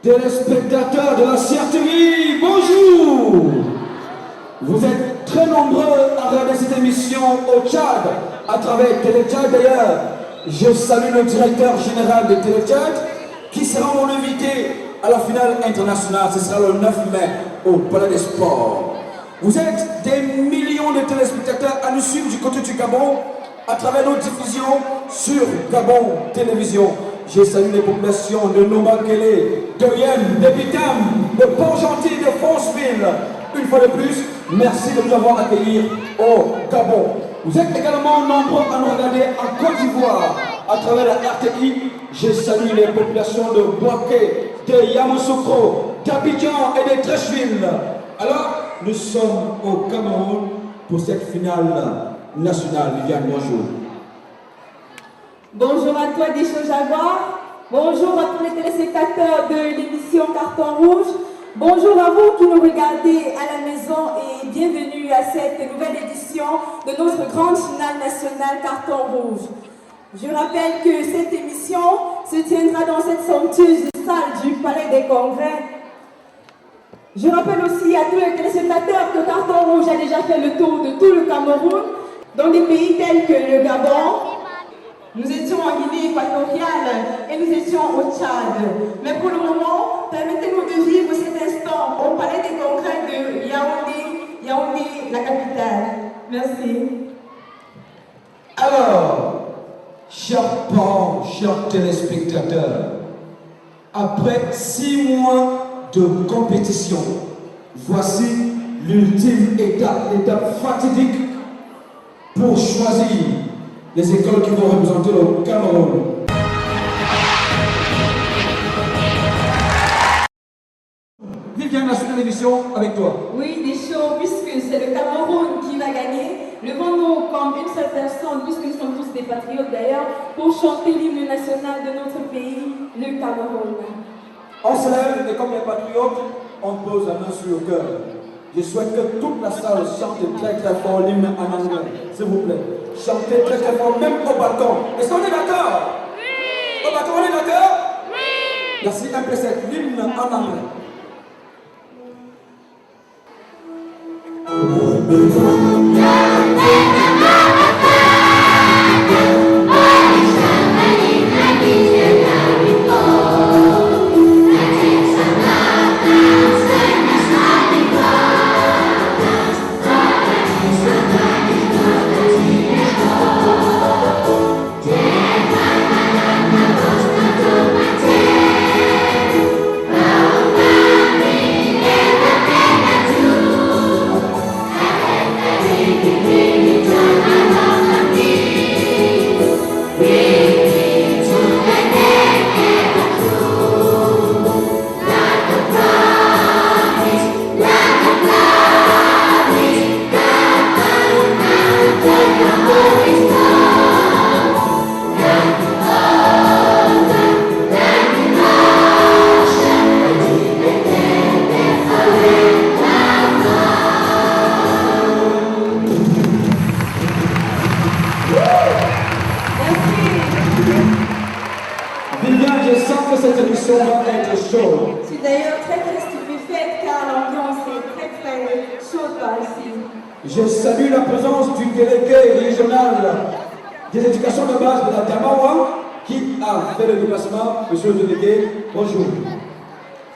Téléspectateurs de la CRTV, bonjour! Vous êtes très nombreux à regarder cette émission au Tchad, à travers Télétchad d'ailleurs. Je salue le directeur général de Télétchad qui sera mon invité à la finale internationale. Ce sera le 9 mai au Palais des Sports. Vous êtes des millions de téléspectateurs à nous suivre du côté du Gabon à travers nos diffusions sur Gabon Télévision. Je salue les populations de Noma-Kélé, de Yen, de Bitam, de Port-Gentil, de Fonceville. Une fois de plus, merci de nous avoir accueillis au Gabon. Vous êtes également nombreux à nous regarder en Côte d'Ivoire à travers la RTI. Je salue les populations de Boaké, de Yamoussoukro, d'Abidjan et de Treichville. Alors, nous sommes au Cameroun pour cette finale nationale. Viviane, bonjour. Bonjour à toi, Deschaux Jaguar. Bonjour à tous les téléspectateurs de l'émission Carton Rouge. Bonjour à vous qui nous regardez à la maison et bienvenue à cette nouvelle édition de notre grande finale nationale Carton Rouge. Je rappelle que cette émission se tiendra dans cette somptueuse salle du Palais des Congrès. Je rappelle aussi à tous les téléspectateurs que Carton Rouge a déjà fait le tour de tout le Cameroun, dans des pays tels que le Gabon. Nous étions en Guinée équatoriale et nous étions au Tchad. Mais pour le moment, permettez-nous de vivre cet instant au Palais des Congrès de Yaoundé, la capitale. Merci. Alors, chers parents, chers téléspectateurs, après 6 mois de compétition, voici l'ultime étape, l'étape fatidique pour choisir les écoles qui vont représenter le Cameroun. Viviane, la suite de l'émission avec toi. Oui, Deschaux, puisque c'est le Cameroun qui va gagner, levons-nous comme une seule personne, puisque nous sommes tous des patriotes d'ailleurs, pour chanter l'hymne national de notre pays, le Cameroun. On se lève et comme les patriotes, on pose la main sur le cœur. Je souhaite que toute la salle chante très très fort l'hymne en anglais, s'il vous plaît. Chantez très très fort, même au balcon. Est-ce qu'on est d'accord? Oui! Au balcon, on est d'accord? Oui! Merci, un peu cette l'hymne en anglais. Je suis d'ailleurs très stupéfaite car l'ambiance est très très chaude par ici. Je salue la présence du délégué régional des éducations de base de la Damawa, qui a fait le déplacement, monsieur le délégué, bonjour.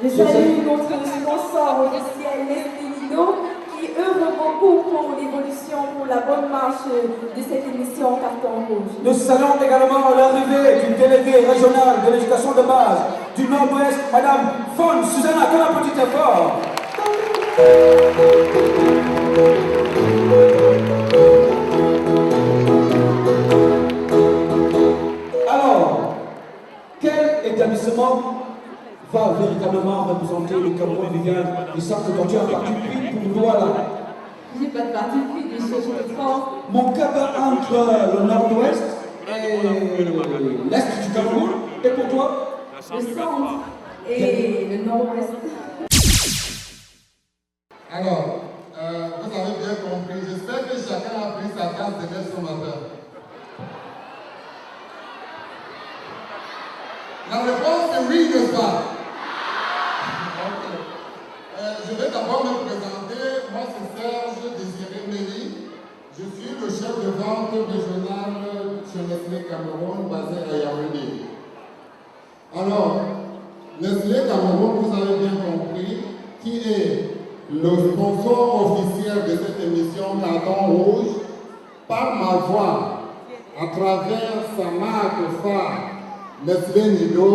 Je salue notre sponsor officiel Leslie Nino qui œuvre beaucoup pour l'évolution, pour la bonne marche de cette émission Carton Rouge. Nous saluons également l'arrivée d'une déléguée régionale de l'éducation de base du Nord-Ouest, Madame Fon Susanna. Comme un petit effort. Alors, quel établissement va véritablement représenter le Cameroun, Viviane? Il semble que quand tu as un parti pris pour toi là. J'ai pas de parti pris, mais je suis fort. Mon cap entre le Nord-Ouest et l'Est du Cameroun, et pour toi? Le centre et le Nord-Ouest. Alors, vous avez bien compris. J'espère que chacun a pris sa carte de maître ce matin. La réponse est oui, n'est-ce pas? Je vais d'abord me présenter. Moi, c'est Serge Désiré Méli. Je suis le chef de vente régional chez Nestlé Cameroun, basé à Yaoundé. Alors, Nestlé Cameroun, vous avez bien compris, qui est le sponsor officiel de cette émission Carton Rouge, par ma voix, à travers sa marque phare, Nestlé Nido,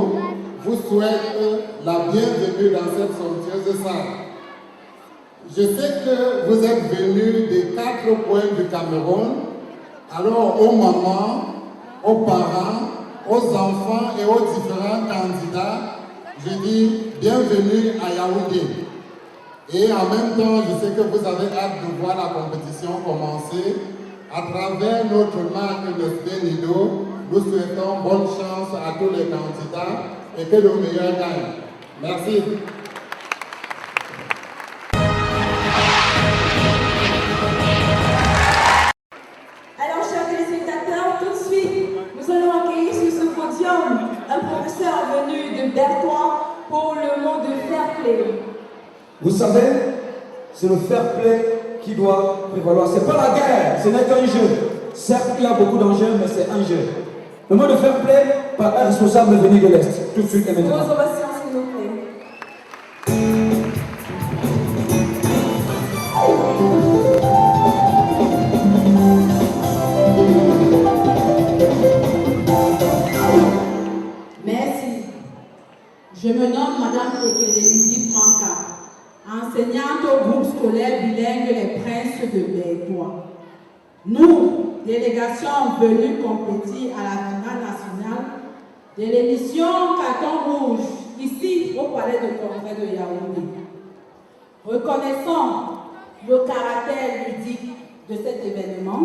vous souhaite la bienvenue dans cette somptueuse salle. Je sais que vous êtes venus des 4 coins du Cameroun, alors aux mamans, aux parents, aux enfants et aux différents candidats, je dis bienvenue à Yaoundé. Et en même temps, je sais que vous avez hâte de voir la compétition commencer. À travers notre marque Nestlé Nido, nous souhaitons bonne chance à tous les candidats et que le meilleur gagne. Merci. Alors, chers téléspectateurs, tout de suite, nous allons accueillir sur ce podium un professeur venu de Bertois pour le mot de fair play. Vous savez, c'est le fair play qui doit prévaloir. C'est pas la guerre, ce n'est qu'un jeu. Certes, il y a beaucoup d'enjeux, mais c'est un jeu. Le mot de fair play par un responsable venu de l'Est. Tout de suite et maintenant. Vos ovations, s'il vous plaît. Merci. Je me nomme Madame Ekelelidi Franca, enseignante au groupe scolaire bilingue Les Princes de Bertois. Nous, délégation venue compétir à la finale nationale de l'émission Carton Rouge, ici au Palais de Congrès de Yaoundé. Reconnaissons le caractère ludique de cet événement,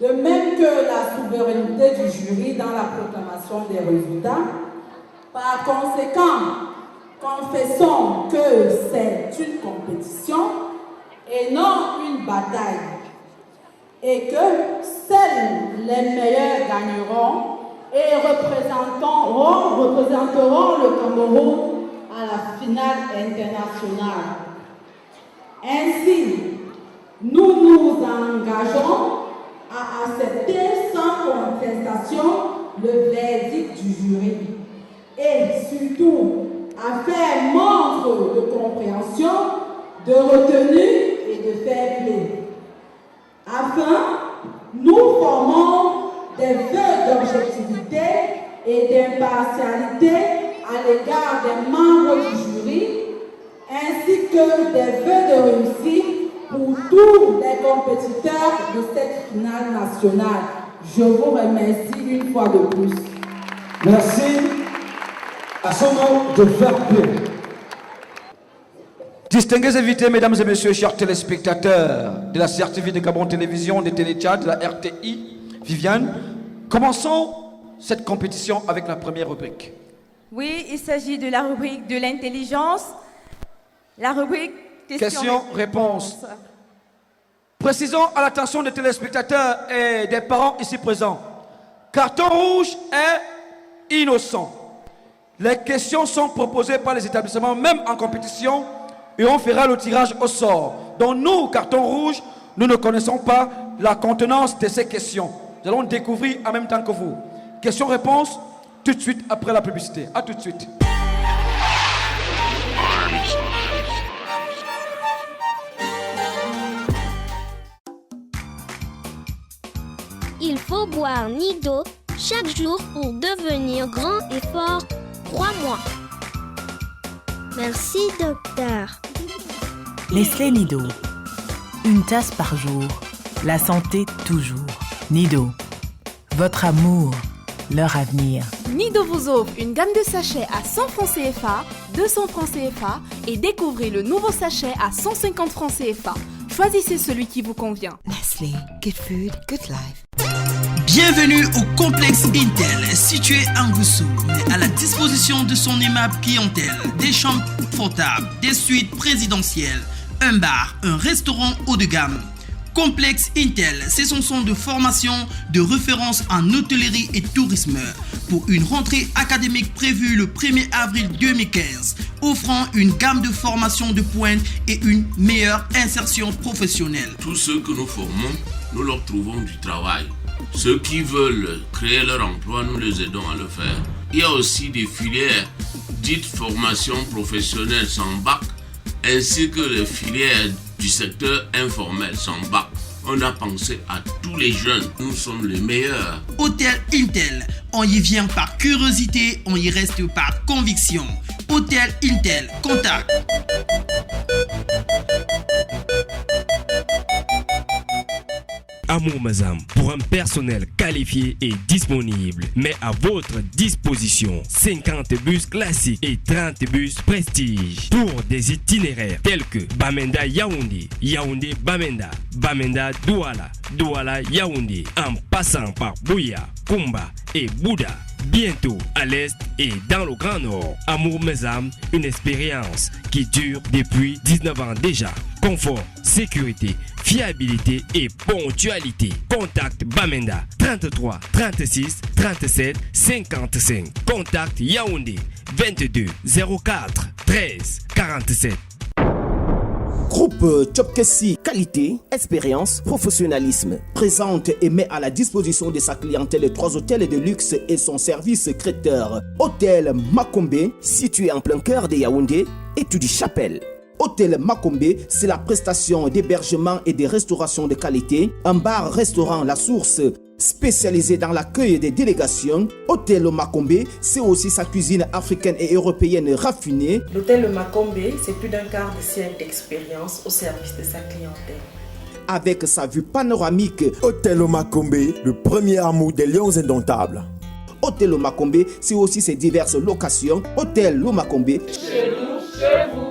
de même que la souveraineté du jury dans la proclamation des résultats. Par conséquent, confessons que c'est une compétition et non une bataille, et que seuls les meilleurs gagneront et représenteront le Cameroun à la finale internationale. Ainsi, nous nous engageons à accepter sans contestation le verdict du jury et surtout à faire montre de compréhension, de retenue et de fair play. Afin, nous formons des vœux d'objectivité et d'impartialité à l'égard des membres du jury, ainsi que des vœux de réussite pour tous les compétiteurs de cette finale nationale. Je vous remercie une fois de plus. Merci à son nom de fair play. Distingués invités, mesdames et messieurs, chers téléspectateurs de la CRTV de Gabon Télévision, de Téléchat, de la RTI, Viviane, commençons cette compétition avec la première rubrique. Oui, il s'agit de la rubrique de l'intelligence, la rubrique questions-réponses. Précisons à l'attention des téléspectateurs et des parents ici présents, Carton Rouge est innocent. Les questions sont proposées par les établissements, même en compétition, et on fera le tirage au sort. Donc nous, Carton Rouge, nous ne connaissons pas la contenance de ces questions. Nous allons découvrir en même temps que vous. Question-réponse tout de suite après la publicité. À tout de suite. Il faut boire Nido chaque jour pour devenir grand et fort. Crois-moi. Merci, docteur. Nestlé Nido. Une tasse par jour. La santé toujours. Nido. Votre amour. Leur avenir. Nido vous offre une gamme de sachets à 100 francs CFA, 200 francs CFA et découvrez le nouveau sachet à 150 francs CFA. Choisissez celui qui vous convient. Nestlé. Good food, good life. Bienvenue au complexe Intel, situé à Ngoussou, à la disposition de son aimable clientèle. Des chambres confortables, des suites présidentielles, un bar, un restaurant haut de gamme. Complexe Intel, c'est son centre de formation de référence en hôtellerie et tourisme pour une rentrée académique prévue le 1er avril 2015, offrant une gamme de formations de pointe et une meilleure insertion professionnelle. Tous ceux que nous formons, nous leur trouvons du travail. Ceux qui veulent créer leur emploi, nous les aidons à le faire. Il y a aussi des filières dites formation professionnelle sans bac, ainsi que les filières du secteur informel sans bac. On a pensé à tous les jeunes, nous sommes les meilleurs. Hôtel Intel, on y vient par curiosité, on y reste par conviction. Hôtel Intel, contact. Amour Mazam, pour un personnel qualifié et disponible, met à votre disposition 50 bus classiques et 30 bus prestige pour des itinéraires tels que Bamenda Yaoundé, Yaoundé Bamenda, Bamenda Douala, Douala Yaoundé, en passant par Bouya, Kumba et Bouddha. Bientôt à l'est et dans le Grand Nord. Amour Mazam, une expérience qui dure depuis 19 ans déjà. Confort, sécurité, fiabilité et ponctualité. Contact Bamenda 33 36 37 55. Contact Yaoundé 22 04 13 47. Groupe Chopkessi, qualité, expérience, professionnalisme, présente et met à la disposition de sa clientèle 3 hôtels de luxe et son service traiteur. Hôtel Makombe, situé en plein cœur de Yaoundé, et du Chapelle. Hôtel Makombe, c'est la prestation d'hébergement et de restauration de qualité. Un bar-restaurant La Source, spécialisé dans l'accueil des délégations. Hôtel Makombe, c'est aussi sa cuisine africaine et européenne raffinée. L'hôtel Makombe, c'est plus d'un quart de siècle d'expérience au service de sa clientèle. Avec sa vue panoramique. Hôtel Makombe, le premier amour des lions indomptables. Hôtel Makombe, c'est aussi ses diverses locations. Hôtel Makombe. Chez nous, chez vous.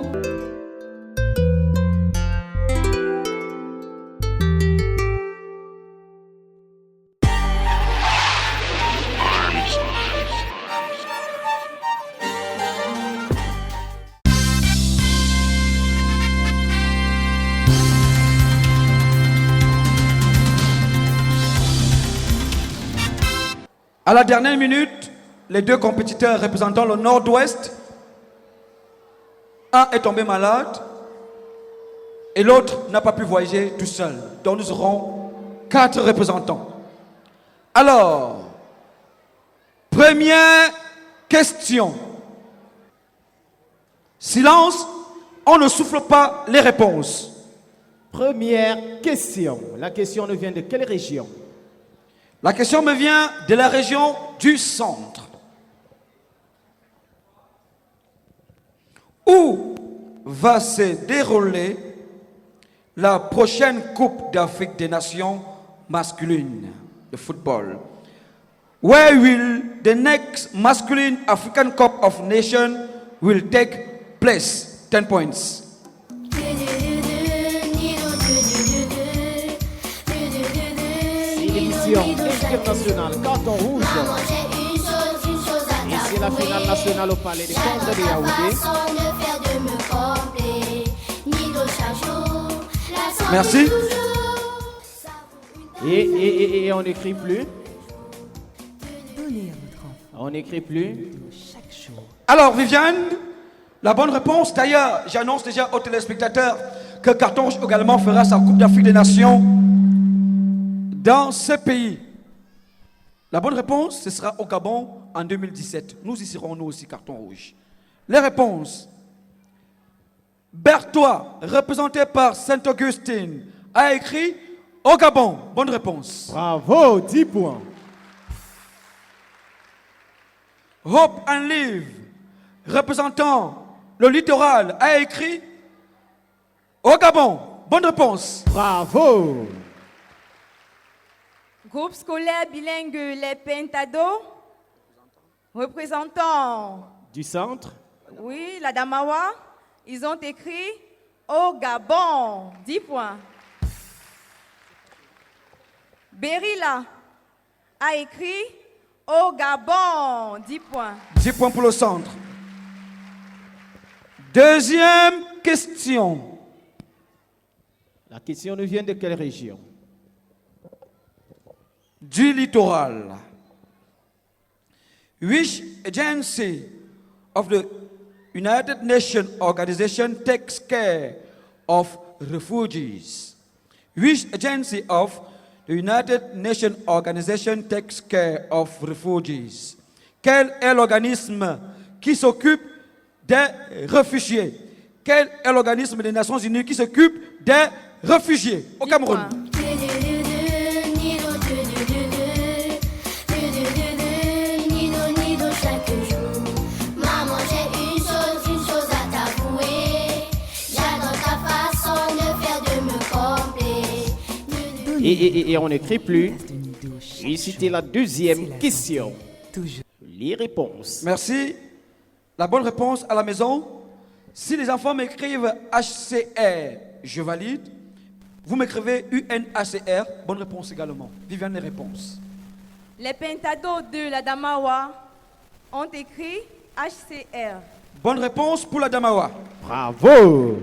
À la dernière minute, les deux compétiteurs représentant le Nord-Ouest, un est tombé malade et l'autre n'a pas pu voyager tout seul. Donc nous aurons 4 représentants. Alors, première question. Silence, on ne souffle pas les réponses. Première question. La question nous vient de quelle région? La question me vient de la région du centre. Où va se dérouler la prochaine Coupe d'Afrique des Nations masculines de football? Where will the next masculine African Cup of Nations will take place? 10 points. International, carton rouge. Et c'est la finale nationale au Palais des Congrès de Yaoundé. Merci. Et on n'écrit plus. On n'écrit plus. Alors, Viviane, la bonne réponse. D'ailleurs, j'annonce déjà aux téléspectateurs que Carton Rouge également fera sa Coupe d'Afrique des Nations dans ce pays. La bonne réponse, ce sera au Gabon en 2017. Nous y serons, nous aussi, carton rouge. Les réponses. Berthois, représenté par Saint-Augustine, a écrit au Gabon. Bonne réponse. Bravo, 10 points. Hope and Live, représentant le littoral, a écrit au Gabon. Bonne réponse. Bravo. Groupe scolaire bilingue Les Pentados, représentant du centre. Oui, la Damawa. Ils ont écrit au Gabon. 10 points. Berila a écrit au Gabon. 10 points. 10 points pour le centre. Deuxième question. La question nous vient de quelle région? Du littoral. Which agency of the United Nations Organization takes care of refugees? Which agency of the United Nations Organization takes care of refugees? Quel est l'organisme qui s'occupe des réfugiés? Quel est l'organisme des Nations Unies qui s'occupe des réfugiés au Cameroun? Et on n'écrit plus. Et c'était la deuxième question. Les réponses. Merci. La bonne réponse à la maison. Si les enfants m'écrivent HCR, je valide. Vous m'écrivez UNHCR, bonne réponse également. Viviane, les réponses. Les Pentados de la Damawa ont écrit HCR. Bonne réponse pour la Damawa. Bravo.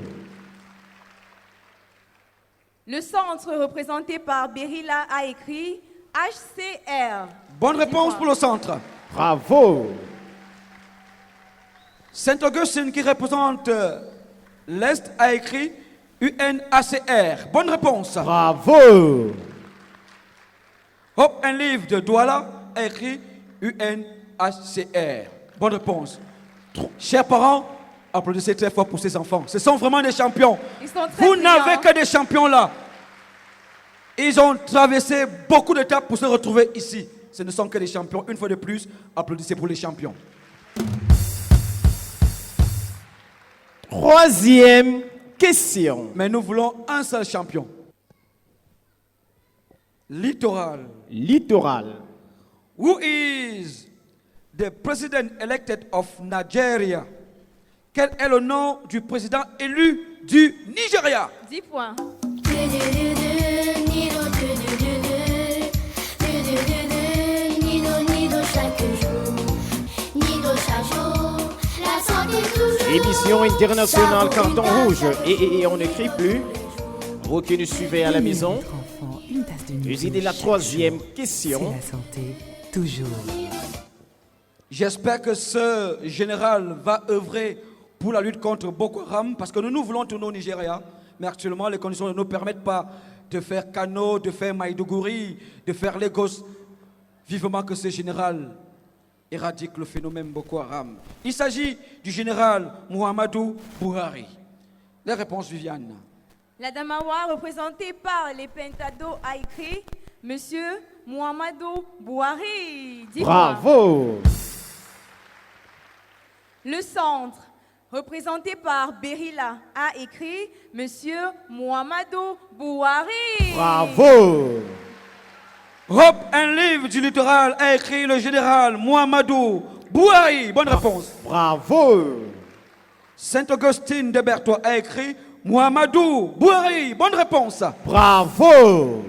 Le centre représenté par Berila a écrit HCR. Bonne réponse pour le centre. Bravo. Saint-Augustine qui représente l'Est a écrit UNHCR. Bonne réponse. Bravo. Hope and Live de Douala a écrit UNHCR. Bonne réponse. Chers parents, applaudissez très fort pour ces enfants. Ce sont vraiment des champions. Ils sont très Vous n'avez brillants. que des champions là. Ils ont traversé beaucoup d'étapes pour se retrouver ici. Ce ne sont que des champions. Une fois de plus, applaudissez pour les champions. Troisième question. Mais nous voulons un seul champion. Littoral. Littoral. Who is the president elected of Nigeria? Quel est le nom du président élu du Nigeria? 10 points. Émission internationale Carton Rouge. Et on n'écrit plus. Vous qui nous suivez à la maison. Usez la troisième question. C'est la santé, toujours. J'espère que ce général va œuvrer pour la lutte contre Boko Haram, parce que nous voulons tourner au Nigeria, mais actuellement les conditions ne nous permettent pas de faire Kano, de faire Maïdougouri, de faire Lagos. Vivement que ce général éradique le phénomène Boko Haram. Il s'agit du général Muhammadu Buhari. Les réponses, Viviane. La Damawa, représentée par les Pentados, a écrit Monsieur Muhammadu Buhari. 10 points. Bravo. Le centre, représenté par Berila, a écrit Monsieur Muhammadu Buhari. Bravo. Hope and Live du littoral a écrit le général Muhammadu Buhari. Bonne réponse. Bravo. Saint-Augustine de Berthois a écrit Muhammadu Buhari. Bonne réponse. Bravo.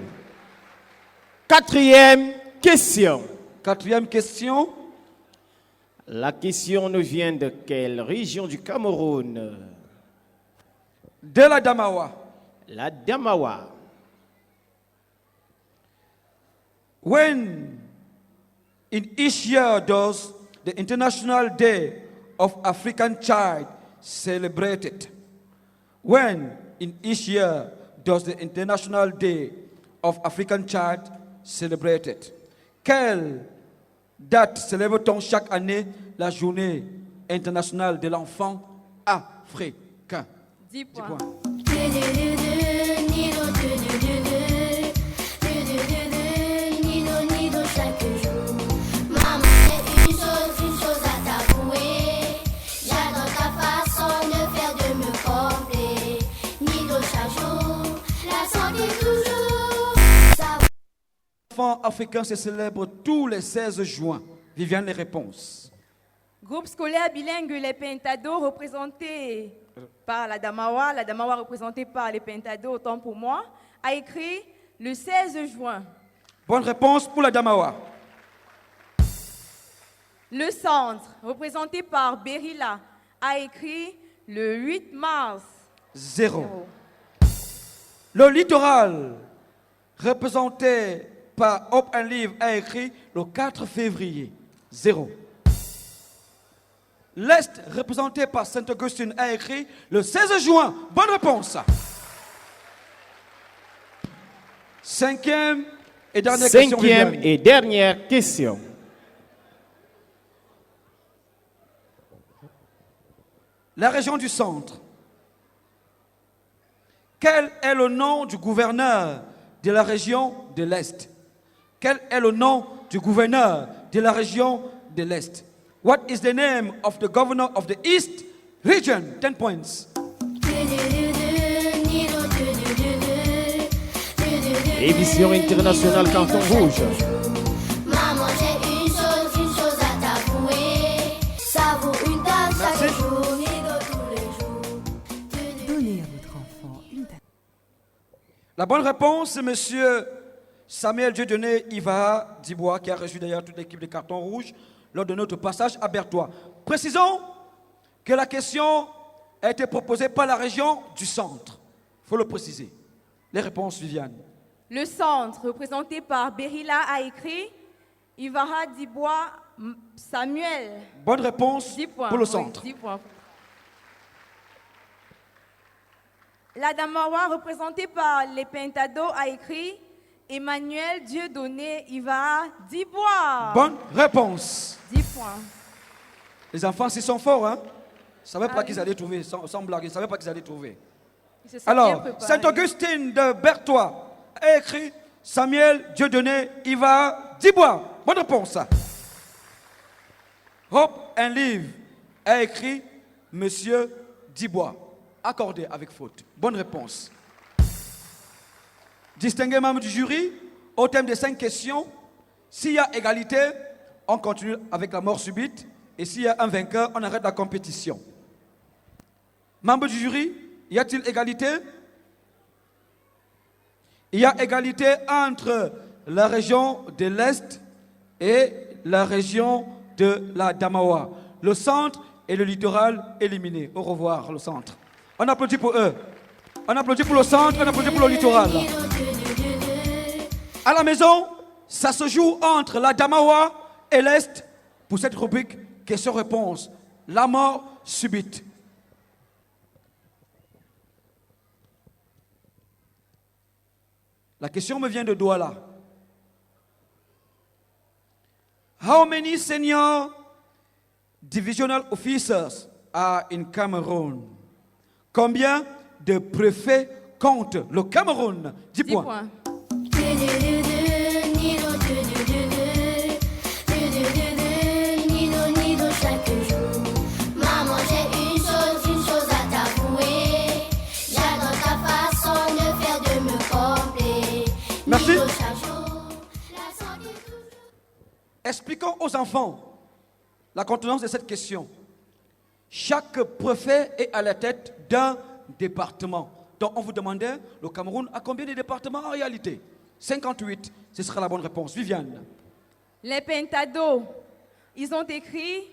Quatrième question. Quatrième question. La question nous vient de quelle région du Cameroun? De la Damawa. La Damawa. When in each year does the International Day of African Child celebrated? When in each year does the International Day of African Child celebrated? Quelle date célèbre-t-on chaque année la journée internationale de l'enfant africain? 10 points. 10 points. L'enfant africain se célèbre tous les 16 juin. Viviane, les réponses. Groupe scolaire bilingue Les Pentados représenté par la Damawa représentée par les Pentados, autant pour moi, a écrit le 16 juin. Bonne réponse pour la Damawa. Le centre, représenté par Berila, a écrit le 8 mars. 0. Le littoral, représenté par Hope and Live, a écrit le 4 février. 0. L'Est, représenté par Saint-Augustine, a écrit le 16 juin. Bonne réponse. 5e et dernière question. 5e et dernière question. La région du centre. Quel est le nom du gouverneur de la région de l'Est? Quel est le nom du gouverneur de la région de l'Est? What is the name of the governor of the East region? 10 points. Édition internationale Canton Rouge. Maman, j'ai une chose à t'avouer. Ça vaut une tasse chaque jour, Nido tous les jours. Donnez à votre enfant une tasse. La bonne réponse, c'est monsieur Samuel Dieudonné Iva Dibois, qui a reçu d'ailleurs toute l'équipe de Carton Rouge lors de notre passage à Berthois. Précisons que la question a été proposée par la région du centre. Il faut le préciser. Les réponses, Viviane. Le centre, représenté par Berila, a écrit Ivara Dibois Samuel. Bonne réponse 10 points, pour le centre. Oui, 10 points. La Damawa, représentée par les Pentados, a écrit Emmanuel Dieudonné Ivara Dibois. Bonne réponse. 10 points. Les enfants, s'ils sont forts, hein? Ils ne savaient pas oui. qu'ils allaient trouver, sans blague, ils ne savaient pas qu'ils allaient trouver. Ils se sont bien Alors, préparés. Saint-Augustine de Berthois a écrit Samuel Dieudonné Iva Dibois. Bonne réponse. Hope and Live a écrit Monsieur Dibois. Accordé avec faute. Bonne réponse. Distingués membres du jury, au thème des 5 questions, s'il y a égalité, on continue avec la mort subite. Et s'il y a un vainqueur, on arrête la compétition. Membres du jury, y a-t-il égalité? Il y a égalité entre la région de l'Est et la région de la Damawa. Le centre et le littoral éliminés. Au revoir, le centre. On applaudit pour eux. On applaudit pour le centre, on applaudit pour le littoral. À la maison, ça se joue entre la Damawa et l'Est pour cette rubrique question-réponse. La mort subite. La question me vient de Douala. How many senior divisional officers are in Cameroon? Combien de préfets compte le Cameroun? 10 points. Nido chaque jour. Maman, j'ai une chose à t'avouer. J'adore ta façon de faire, de me combler. Merci. Nido chaque jour, la santé toujours. Expliquons aux enfants la contenance de cette question. Chaque préfet est à la tête d'un département. Donc on vous demandait, le Cameroun a combien de départements en réalité? 58, ce sera la bonne réponse. Viviane. Les Pentados, ils ont écrit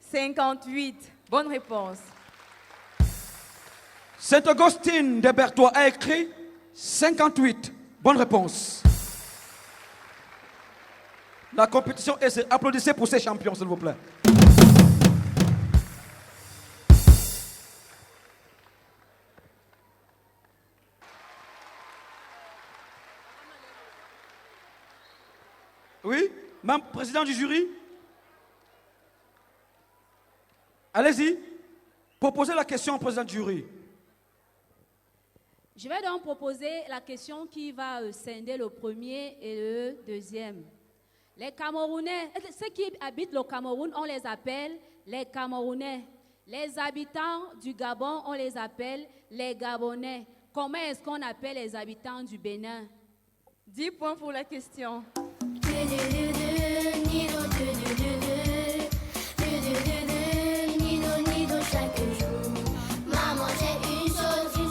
58. Bonne réponse. Saint-Augustine de Berthois a écrit 58. Bonne réponse. La compétition est... Applaudissez pour ces champions, s'il vous plaît. Oui, même président du jury, Allez-y, proposez la question au président du jury. Je vais donc proposer la question qui va scinder le premier et le deuxième. Les Camerounais, ceux qui habitent le Cameroun, on les appelle les Camerounais. Les habitants du Gabon, on les appelle les Gabonais. Comment est-ce qu'on appelle les habitants du Bénin? 10 points pour la question. Nido chaque jour. Maman, j'ai une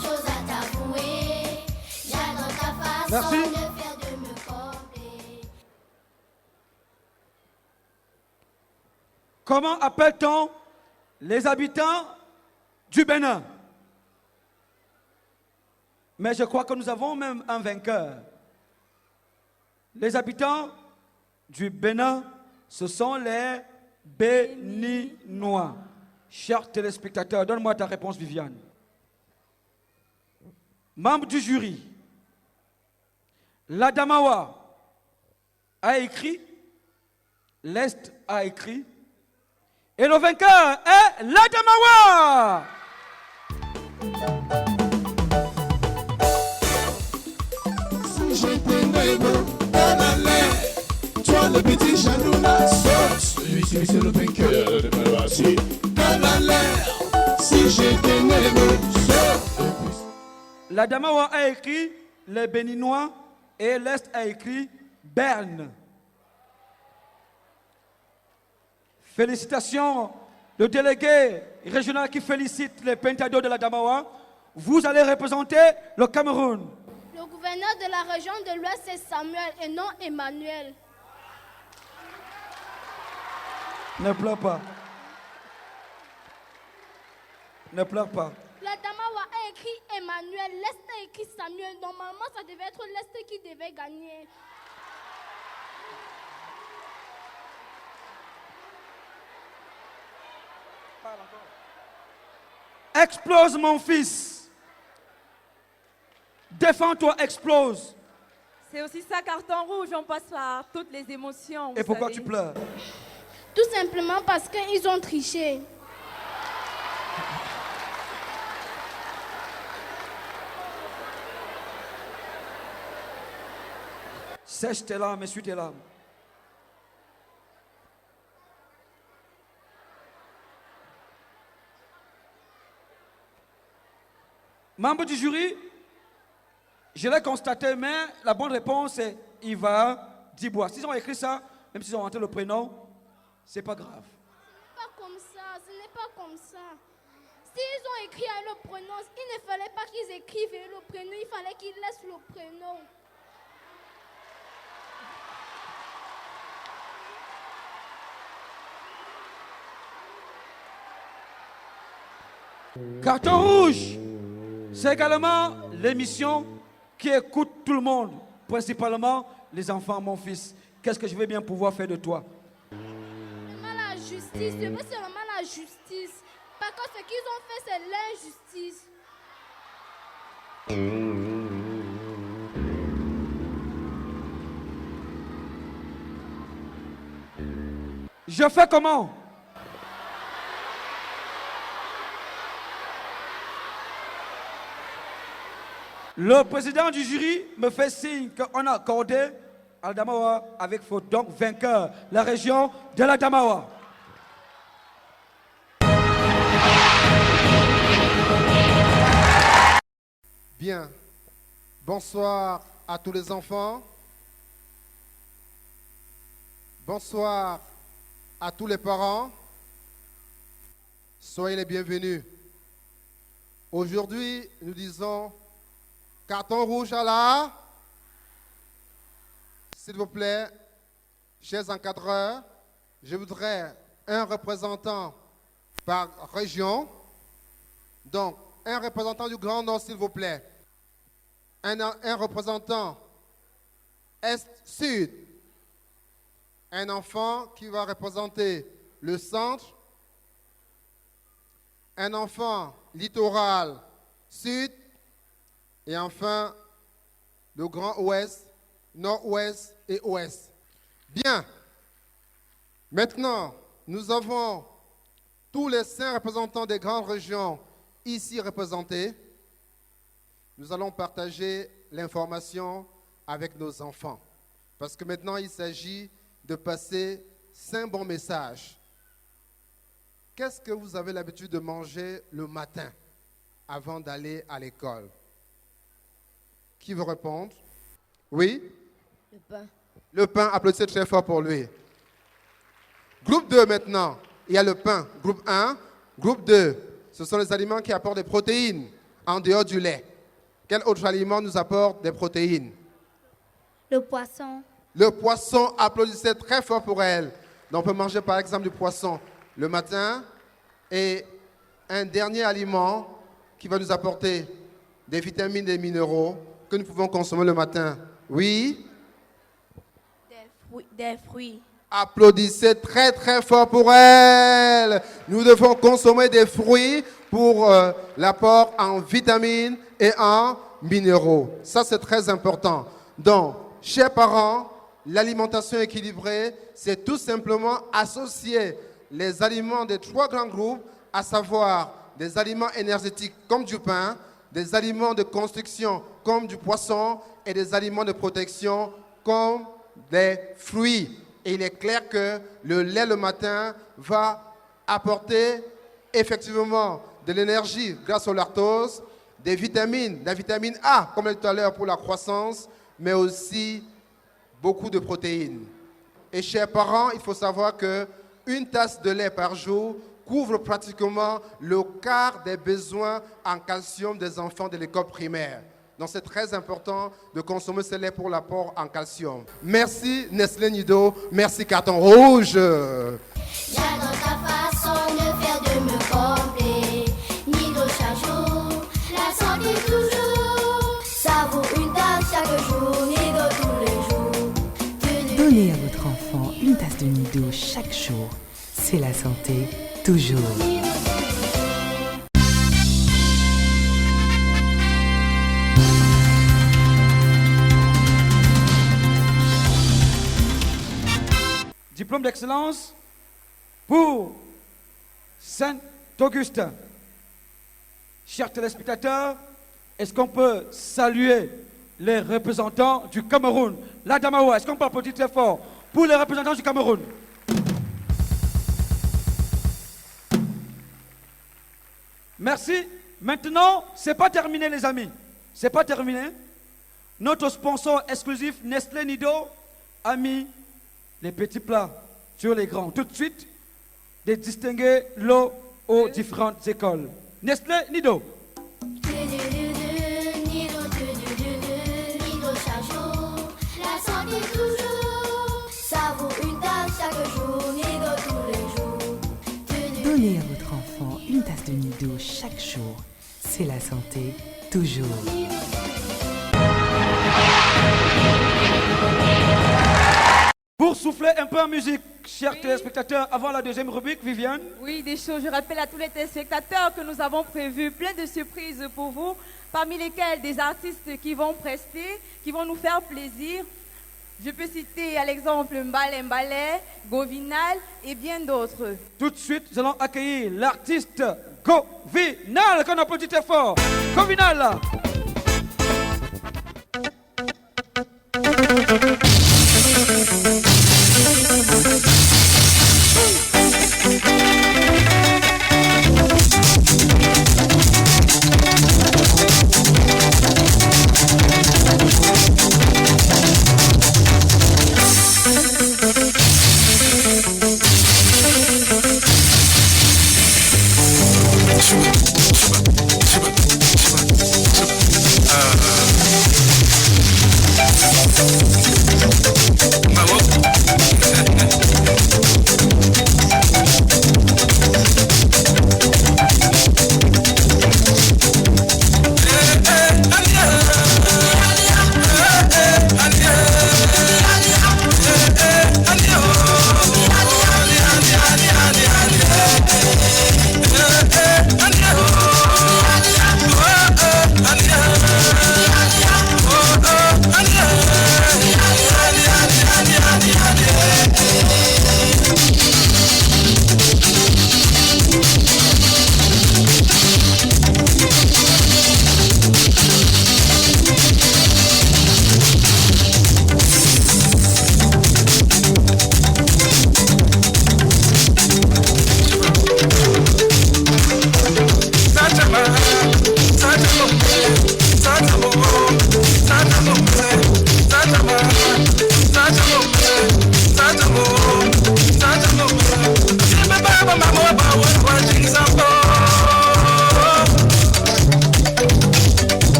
chose à t'avouer. J'adore ta façon de faire, de me combler. Comment appelle-t-on les habitants du Bénin? Mais je crois que nous avons même un vainqueur. Les habitants du Bénin, ce sont les Béninois. Chers téléspectateurs, donne-moi ta réponse, Viviane. Membre du jury, l'Adamawa a écrit, l'Est a écrit, et le vainqueur est l'Adamawa. Si j'étais négro, toi le petit Chanouna, celui-ci c'est le vainqueur de Malwasi. Si j'étais négro, L'Adamawa a écrit les Béninois et l'Est a écrit Berne. Félicitations, le délégué régional qui félicite les Pentados de l'Adamawa. Vous allez représenter le Cameroun. Le gouverneur de la région de l'Ouest, c'est Samuel et non Emmanuel. Ne pleure pas. Ne pleure pas. La Damawa a écrit Emmanuel, l'Est a écrit Samuel. Normalement, ça devait être l'Est qui devait gagner. Explose, mon fils. Défends-toi, explose. C'est aussi ça, carton rouge, on passe par toutes les émotions. Et pourquoi tu pleures? Tout simplement parce qu'ils ont triché. Sèche tes larmes, essuie tes larmes. Membre du jury, je l'ai constaté, mais la bonne réponse est Iva Dibois. S'ils ont écrit ça, même s'ils ont rentré le prénom, c'est pas grave. Ce n'est pas comme ça. S'ils ont écrit le prénom, il ne fallait pas qu'ils écrivent le prénom, il fallait qu'ils laissent le prénom. Carton rouge, c'est également l'émission qui écoute tout le monde, principalement les enfants, mon fils. Qu'est-ce que je vais bien pouvoir faire de toi? La justice, je veux seulement la justice. Par contre, ce qu'ils ont fait, c'est l'injustice. Je fais comment? Le président du jury me fait signe qu'on a accordé Al-Damawa avec faute. Donc, vainqueur, la région de l'Adamawa. Bien. Bonsoir à tous les enfants. Bonsoir à tous les parents. Soyez les bienvenus. Aujourd'hui, nous disons carton rouge à la. S'il vous plaît, chers encadreurs, je voudrais un représentant par région. Donc, un représentant du Grand Nord, s'il vous plaît. Un représentant Est-Sud. Un enfant qui va représenter le centre. Un enfant littoral sud. Et enfin, le Grand Ouest, Nord-Ouest et Ouest. Bien. Maintenant, nous avons tous les 5 représentants des grandes régions ici représentés, nous allons partager l'information avec nos enfants. Parce que maintenant, il s'agit de passer 5 bons messages. Qu'est-ce que vous avez l'habitude de manger le matin avant d'aller à l'école? Qui veut répondre? Oui? Le pain. Le pain, applaudissez très fort pour lui. Groupe 2 maintenant, il y a le pain. Groupe 1, groupe 2, ce sont les aliments qui apportent des protéines en dehors du lait. Quel autre aliment nous apporte des protéines? Le poisson. Le poisson, applaudissez très fort pour elle. Donc on peut manger par exemple du poisson le matin. Et un dernier aliment qui va nous apporter des vitamines et des minéraux que nous pouvons consommer le matin. Oui? Des fruits. Applaudissez très très fort pour elle. Nous devons consommer des fruits pour l'apport en vitamines et en minéraux. Ça, c'est très important. Donc, chers parents, l'alimentation équilibrée, c'est tout simplement associer les aliments des 3 grands groupes, à savoir des aliments énergétiques comme du pain, des aliments de construction comme du poisson et des aliments de protection comme des fruits. Et il est clair que le lait le matin va apporter effectivement de l'énergie grâce au lactose, des vitamines, la vitamine A, comme je l'ai dit tout à l'heure, pour la croissance, mais aussi beaucoup de protéines. Et chers parents, il faut savoir qu'une tasse de lait par jour couvre pratiquement le quart des besoins en calcium des enfants de l'école primaire. Donc c'est très important de consommer ce lait pour l'apport en calcium. Merci Nestlé Nido, merci Carton Rouge. J'adore ta façon de faire, de me combler. Nido chaque jour, la santé toujours. Ça vaut une tasse chaque jour, Nido tous les jours. Donnez à votre enfant une tasse de Nido chaque jour. C'est la santé toujours. Diplôme d'excellence pour Saint-Augustin. Chers téléspectateurs, est-ce qu'on peut saluer les représentants du Cameroun? La Damawa, est-ce qu'on peut applaudir très fort pour les représentants du Cameroun? Merci. Maintenant, c'est pas terminé les amis. C'est pas terminé. Notre sponsor exclusif Nestlé Nido a mis les petits plats sur les grands. Tout de suite, de distinguer l'eau aux différentes écoles. Nestlé Nido. Nido chaque jour, la santé toujours. Ça vaut une tasse chaque jour, Nido tous les jours. Donnez à votre enfant une tasse de Nido chaque jour. C'est la santé toujours. Pour souffler un peu en musique, chers téléspectateurs, avant la deuxième rubrique, Viviane. Oui, des choses. Je rappelle à tous les téléspectateurs que nous avons prévu plein de surprises pour vous, parmi lesquelles des artistes qui vont prester, qui vont nous faire plaisir. Je peux citer à l'exemple Mbale Mbale, Govinal et bien d'autres. Tout de suite, nous allons accueillir l'artiste Govinal, qu'on applaudit très fort. Govinal. Shiba, shiba, shiba, shiba.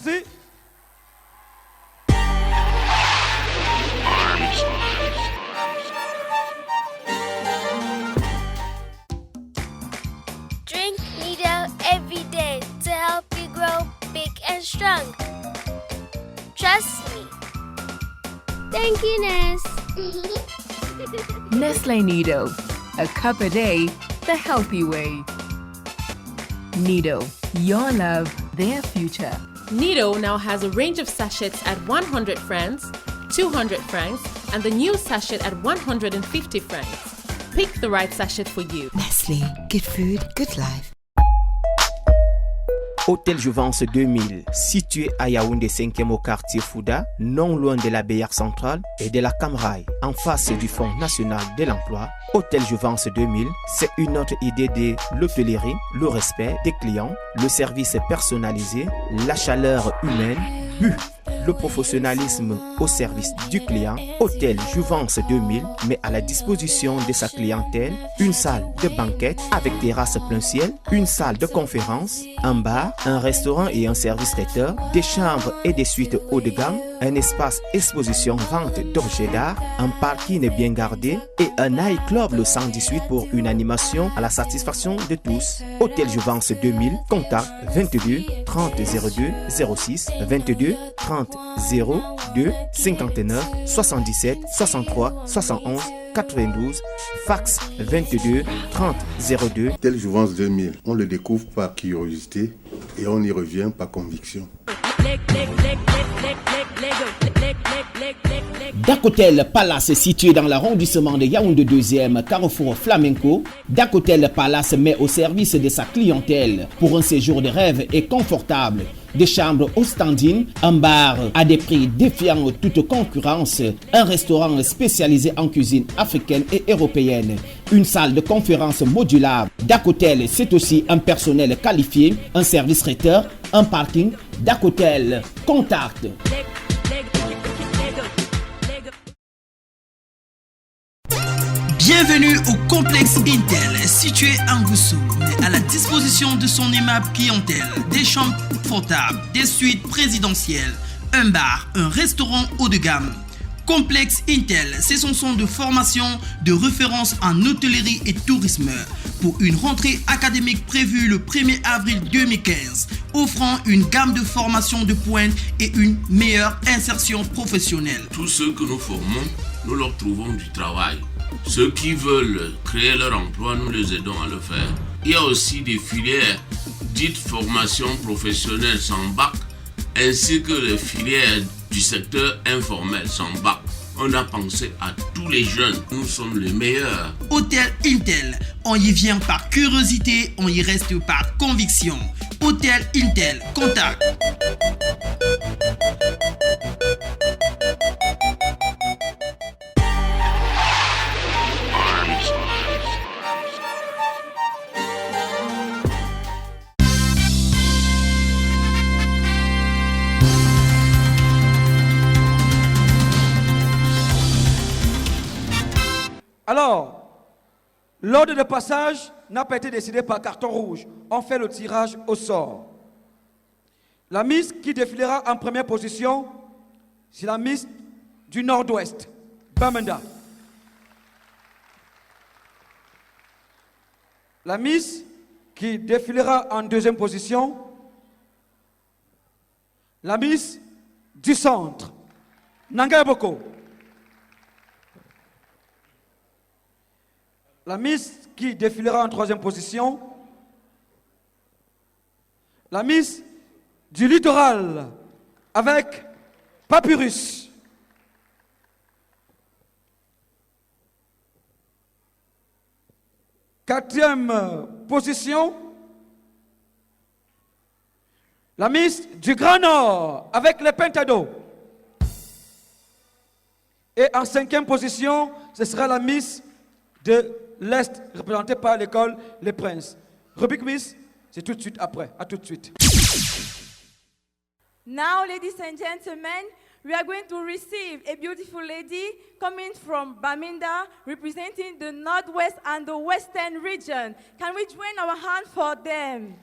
Merci. Drink Nido every day to help you grow big and strong. Trust me. Thank you, Ness. Nestle Nido, a cup a day, the healthy way. Nido, your love, their future. Nido now has a range of sachets at 100 francs, 200 francs, and the new sachet at 150 francs. Pick the right sachet for you. Nestle, good food, good life. Hôtel Jouvence 2000, situé à Yaoundé 5e au quartier Fouda, non loin de la Bélière centrale et de la Camraille, en face du Fonds national de l'emploi. Hôtel Jouvence 2000, c'est une autre idée de l'hôtellerie, le respect des clients, le service personnalisé, la chaleur humaine, le professionnalisme au service du client. Hôtel Jouvence 2000 met à la disposition de sa clientèle une salle de banquet avec terrasse plein ciel, une salle de conférence, un bar, un restaurant et un service traiteur, des chambres et des suites haut de gamme, un espace exposition vente d'objets d'art, un parking bien gardé et un nightclub le 118 pour une animation à la satisfaction de tous. Hôtel Jouvence 2000, contact 22 30 02 06 22 30 02 59 77 63 71 92, fax 22 30 02. Hôtel Jouvence 2000, on le découvre par curiosité et on y revient par conviction. Dakotel Palace, situé dans l'arrondissement de Yaoundé 2e, carrefour flamenco. Dakotel Palace met au service de sa clientèle pour un séjour de rêve et confortable. Des chambres aux standings, un bar à des prix défiant toute concurrence, un restaurant spécialisé en cuisine africaine et européenne, une salle de conférence modulable. Dakotel, c'est aussi un personnel qualifié, un service traiteur, un parking. Dakotel, contact. Bienvenue au complexe Intel, situé à Ngoussou, mais à la disposition de son aimable clientèle. Des chambres confortables, des suites présidentielles, un bar, un restaurant haut de gamme. Complexe Intel, c'est son centre de formation de référence en hôtellerie et tourisme pour une rentrée académique prévue le 1er avril 2015, offrant une gamme de formations de pointe et une meilleure insertion professionnelle. Tous ceux que nous formons, nous leur trouvons du travail. Ceux qui veulent créer leur emploi, nous les aidons à le faire. Il y a aussi des filières dites formation professionnelle sans bac, ainsi que les filières du secteur informel sans bac. On a pensé à tous les jeunes. Nous sommes les meilleurs. Hôtel Intel, on y vient par curiosité, on y reste par conviction. Hôtel Intel, contact. Alors, l'ordre de passage n'a pas été décidé par carton rouge. On fait le tirage au sort. La Miss qui défilera en première position, c'est la Miss du Nord-Ouest, Bamenda. La Miss qui défilera en deuxième position, la Miss du Centre, Nanga Boko. La Miss qui défilera en troisième position, la Miss du Littoral avec Papyrus. Quatrième position, la Miss du Grand Nord avec les Pentados. Et en cinquième position, ce sera la Miss de l'Est, représentée par l'école Les Princes. Rubrique Miss, c'est tout de suite après. À tout de suite. Now, ladies and gentlemen, we are going to receive a beautiful lady coming from Bamenda, representing the Northwest and the Western region. Can we join our hands for them?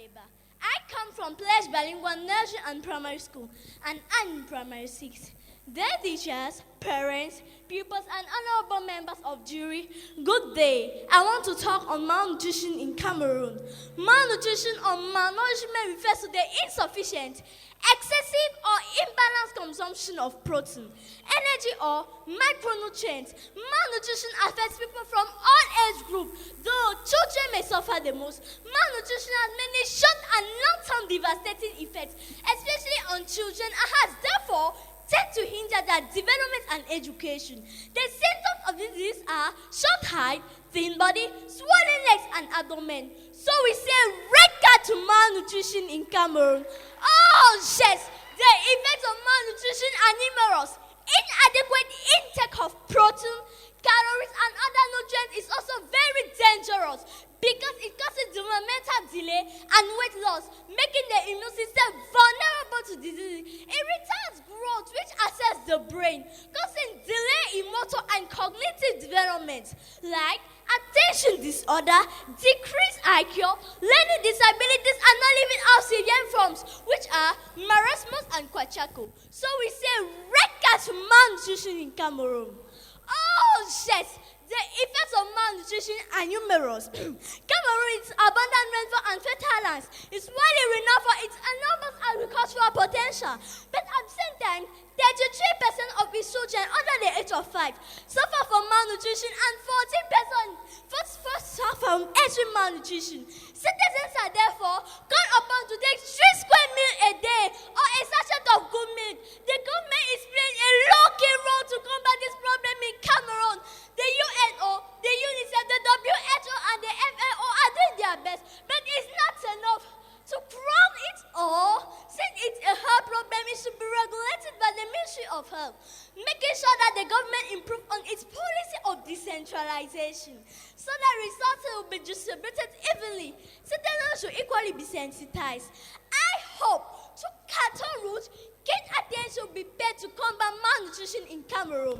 Baleba. I come from Pledge Bilingual Nursery and Primary School, and I'm in Primary 6. Dear teachers, parents, pupils, and honorable members of jury, good day. I want to talk on malnutrition in Cameroon. Malnutrition or malnourishment refers to the insufficient, excessive or imbalanced consumption of protein, energy or micronutrients. Malnutrition affects people from all age groups, though children may suffer the most. Malnutrition has many short and long-term devastating effects, especially on children, and has therefore tend to hinder their development and education. The symptoms of this disease are short height, thin body, swollen legs, and abdomen. So we say regard to malnutrition in Cameroon. Oh yes, the effects of malnutrition are numerous. Inadequate intake of protein, calories, and other nutrients is also very dangerous because it causes developmental delay and weight loss, making the immune system vulnerable to disease. It retards growth, which affects the brain, causing delay in motor and cognitive development, like attention disorder, decreased IQ, learning disabilities, and non-living severe forms, which are marasmus and kwachako. So we say regard to malnutrition in Cameroon. Oh yes, the effects of malnutrition are numerous. Cameroon is abundant rainfall and fertile lands. It's widely renowned for its enormous agricultural potential. But at the same time, 33% of its children under the age of 5 suffer from malnutrition and 14% suffer from extreme malnutrition. Citizens are therefore called upon to take 3 square meals a day or a sachet of good milk. The government is playing a low-key role to combat this problem in Cameroon. The UNO, the UNICEF, the WHO, and the FAO are doing their best, but it's not enough. To crown it all, since it's a health problem, it should be regulated by the Ministry of Health, making sure that the government improves on its policy of decentralization, so that resources will be distributed evenly. Citizens should equally be sensitized. I hope to carton root, keen attention will be paid to combat malnutrition in Cameroon.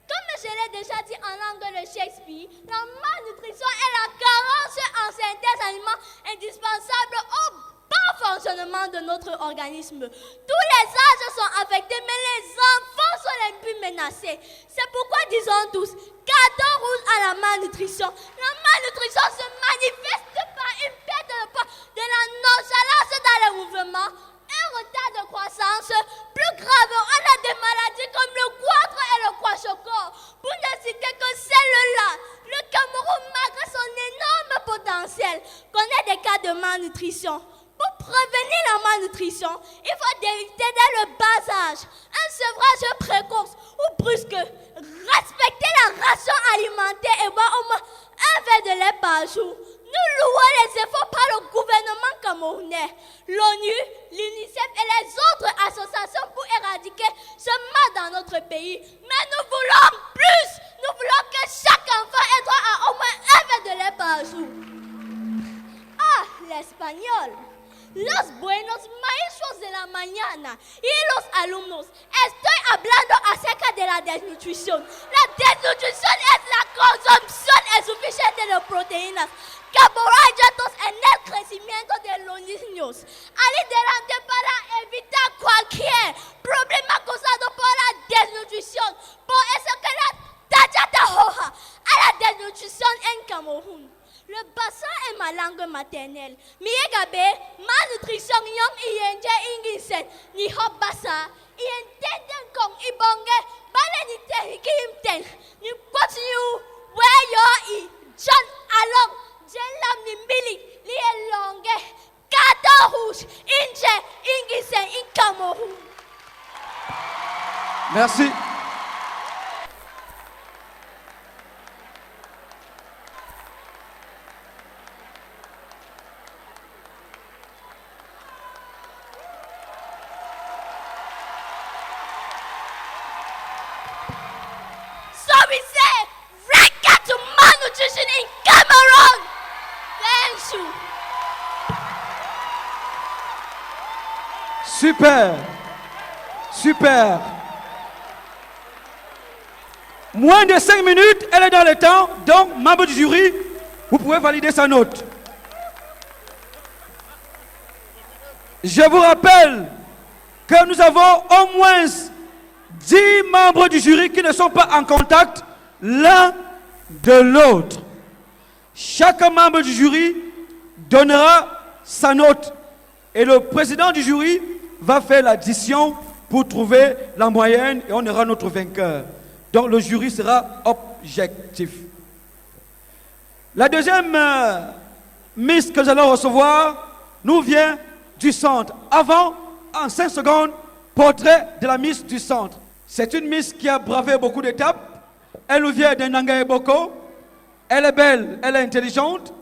Comme je l'ai déjà dit en langue de Shakespeare, la malnutrition est la carence en certains aliments indispensables au bon fonctionnement de notre organisme. Tous les âges sont affectés, mais les enfants sont les plus menacés. C'est pourquoi disons tous, carton rouge à la malnutrition. La malnutrition se manifeste par une perte de poids, de la nonchalance dans les mouvements, un retard de croissance. Plus grave, on a des maladies comme le goitre et le kwashiorkor. Pour ne citer que celle-là, le Cameroun, malgré son énorme potentiel, connaît des cas de malnutrition. Pour prévenir la malnutrition, il faut dès le bas âge un sevrage précoce ou brusque, respecter la ration alimentaire et boire au moins un verre de lait par jour. Nous louons les efforts par le gouvernement camerounais, l'ONU, l'UNICEF et les autres associations pour éradiquer ce mal dans notre pays. Mais nous voulons plus. Nous voulons que chaque enfant ait droit à au moins un verre de lait par jour. Ah, l'espagnol. Los buenos maestros de la mañana y los alumnos. Estoy hablando acerca de la desnutrición. La desnutrición es la consumpción insuficiente de proteínas, carbohidratos en el crecimiento de los niños. Adelante para evitar cualquier problema causado por la desnutrición. Por eso que la tachata hoja a la desnutrición en Cameroun. Le bassin est ma langue maternelle. Miyegabe, malnutrition yom iyenje ingisen, ni hop basa, iyentenden kong ibonge, bale ni tehikimten, ni continue where you i John along, jelam ni mbili, li elonge, kato rouge, inje ingisen in Cameroun. Merci. We say, regard to malnutrition in Cameroon. Thank you. Super. Super. Moins de 5 minutes, elle est dans le temps. Donc, membre du jury, vous pouvez valider sa note. Je vous rappelle que nous avons au moins 10 membres du jury qui ne sont pas en contact l'un de l'autre. Chaque membre du jury donnera sa note et le président du jury va faire l'addition pour trouver la moyenne et on aura notre vainqueur. Donc le jury sera objectif. La deuxième Miss que nous allons recevoir nous vient du centre. Avant, en 5 secondes, portrait de la Miss du centre. C'est une Miss qui a bravé beaucoup d'étapes. Elle nous vient de Nanga et Boko. Elle est belle, elle est intelligente.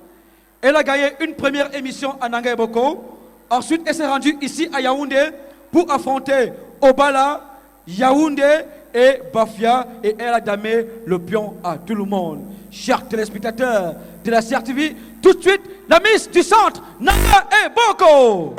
Elle a gagné une première émission à Nanga et Boko. Ensuite, elle s'est rendue ici à Yaoundé pour affronter Obala, Yaoundé et Bafia. Et elle a damé le pion à tout le monde. Chers téléspectateurs de la CRTV, tout de suite, la Miss du centre, Nanga et Boko.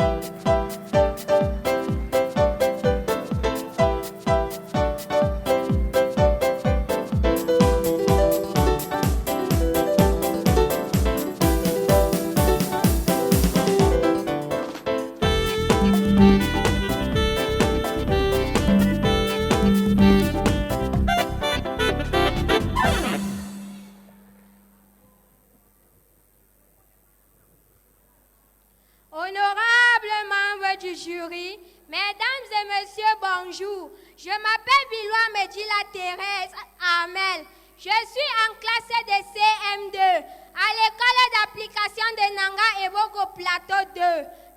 jury, mesdames et messieurs, bonjour. Je m'appelle Biloua Medila Thérèse Amel. Je suis en classe de CM2 à l'école d'application de Nanga et Boko Plateau 2.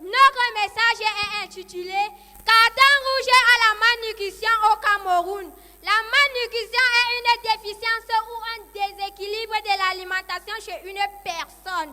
Notre message est intitulé Carton rouge à la malnutrition au Cameroun. La malnutrition est une déficience ou un déséquilibre de l'alimentation chez une personne.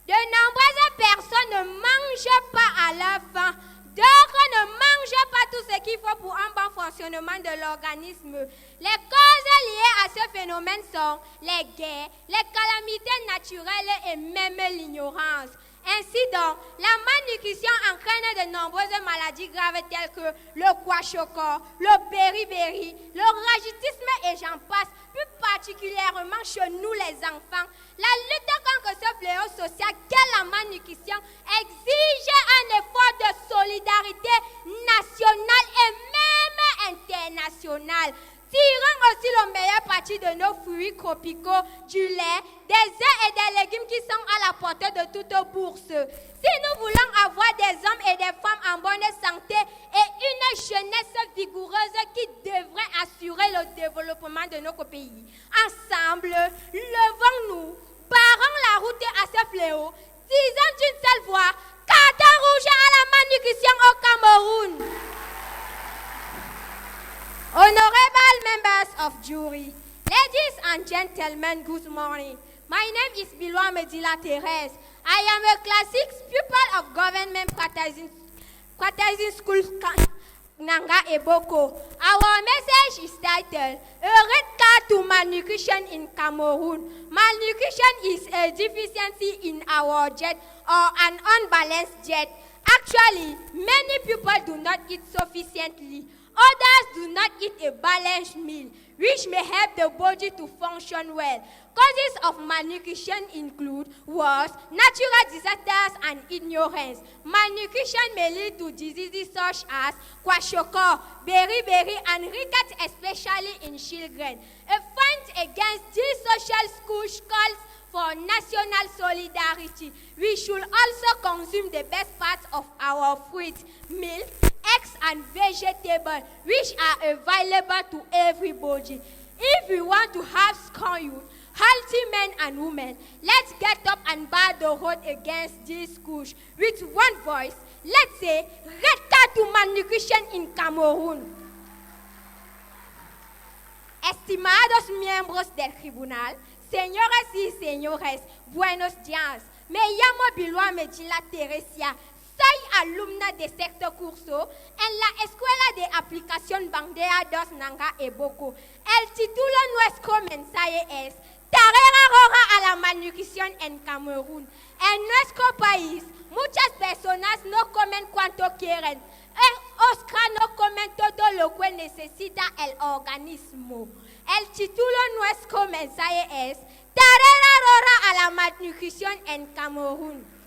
De nombreuses personnes ne mangent pas à leur faim. D'autres ne mangent pas tout ce qu'il faut pour un bon fonctionnement de l'organisme. Les causes liées à ce phénomène sont les guerres, les calamités naturelles et même l'ignorance. Ainsi donc, la malnutrition entraîne de nombreuses maladies graves telles que le kwashiorkor, le beriberi, le rachitisme et j'en passe, plus particulièrement chez nous les enfants. La lutte contre ce fléau social qu'est la malnutrition exige un effort de solidarité nationale et même internationale. Tirons aussi le meilleur parti de nos fruits tropicaux, du lait, des œufs et des légumes qui sont à la portée de toute bourse. Si nous voulons avoir des hommes et des femmes en bonne santé et une jeunesse vigoureuse qui devrait assurer le développement de notre pays, ensemble, levons-nous, barrons la route à ce fléau, disons d'une seule voix, carton rouge à la malnutrition au Cameroun. Honorable members of jury, ladies and gentlemen, good morning. My name is Biloua Medila Thérèse. I am a class 6 pupil of Government Practicing School Nanga et Boko. Our message is titled, A Red Card to Malnutrition in Cameroon. Malnutrition is a deficiency in our jet or an unbalanced jet. Actually, many people do not eat sufficiently. Others do not eat a balanced meal, which may help the body to function well. Causes of malnutrition include wars, natural disasters, and ignorance. Malnutrition may lead to diseases such as kwashiorkor, beriberi, and rickets, especially in children. A fight against these social schools calls for national solidarity. We should also consume the best parts of our fruits, milk, eggs and vegetables, which are available to everybody. If we want to have strong youth, healthy men and women, let's get up and bar the road against these schools. With one voice, let's say, red card to malnutrition in Cameroon. Estimados miembros del tribunal, señoras y señores, buenos días. Me llamo Biloua Medila Teresia. Soy alumna de sexto curso en la Escuela de Aplicación Bandera 2 Nanga et Boko. El título nuestro mensaje es Tarea rara a la malnutrición en Camerún. En nuestro país, muchas personas no comen cuanto quieren. Oscar no comen todo lo que necesita el organismo. El título nuestro mensaje es Tarea rara a la malnutrición en Camerún.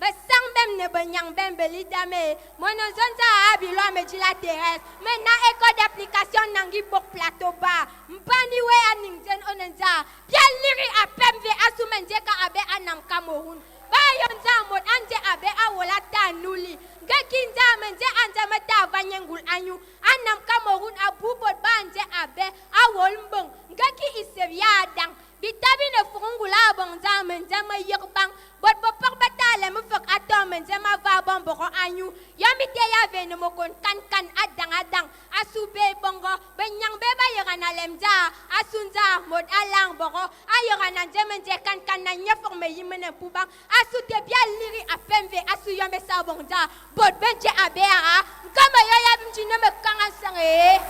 Besang bem ne banyang bem beli dame. Monozonza abilo me dit la terrestre. Maintenant école d'application nangi bok plateau ba. Mpani we aningsen onenza. Bien liri a pemve asumenje ka abe anam Cameroun. Ba yonza mod anje abe awola tanuli. Gekinza menje anje mata vanyengul anyu. Anam Cameroun abubot ba anje abe awol mbong. Geki isevia dang. Bitabi ne fungula bonza menje ma yerbang. Bot bopok batale mu fok atom menje ma va bon boko anyu. Yamite ya vene mo kon kan adang asube bongo benyang beba yegana lemza asunza mod alang boko ayogana jemenje kan na nyefok me yimene pubang asute bia liri apemve asu yombe sa bonza bot benje abea kama yoya mjine me kanga sange.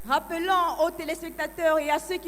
Rappelons aux téléspectateurs et à ceux qui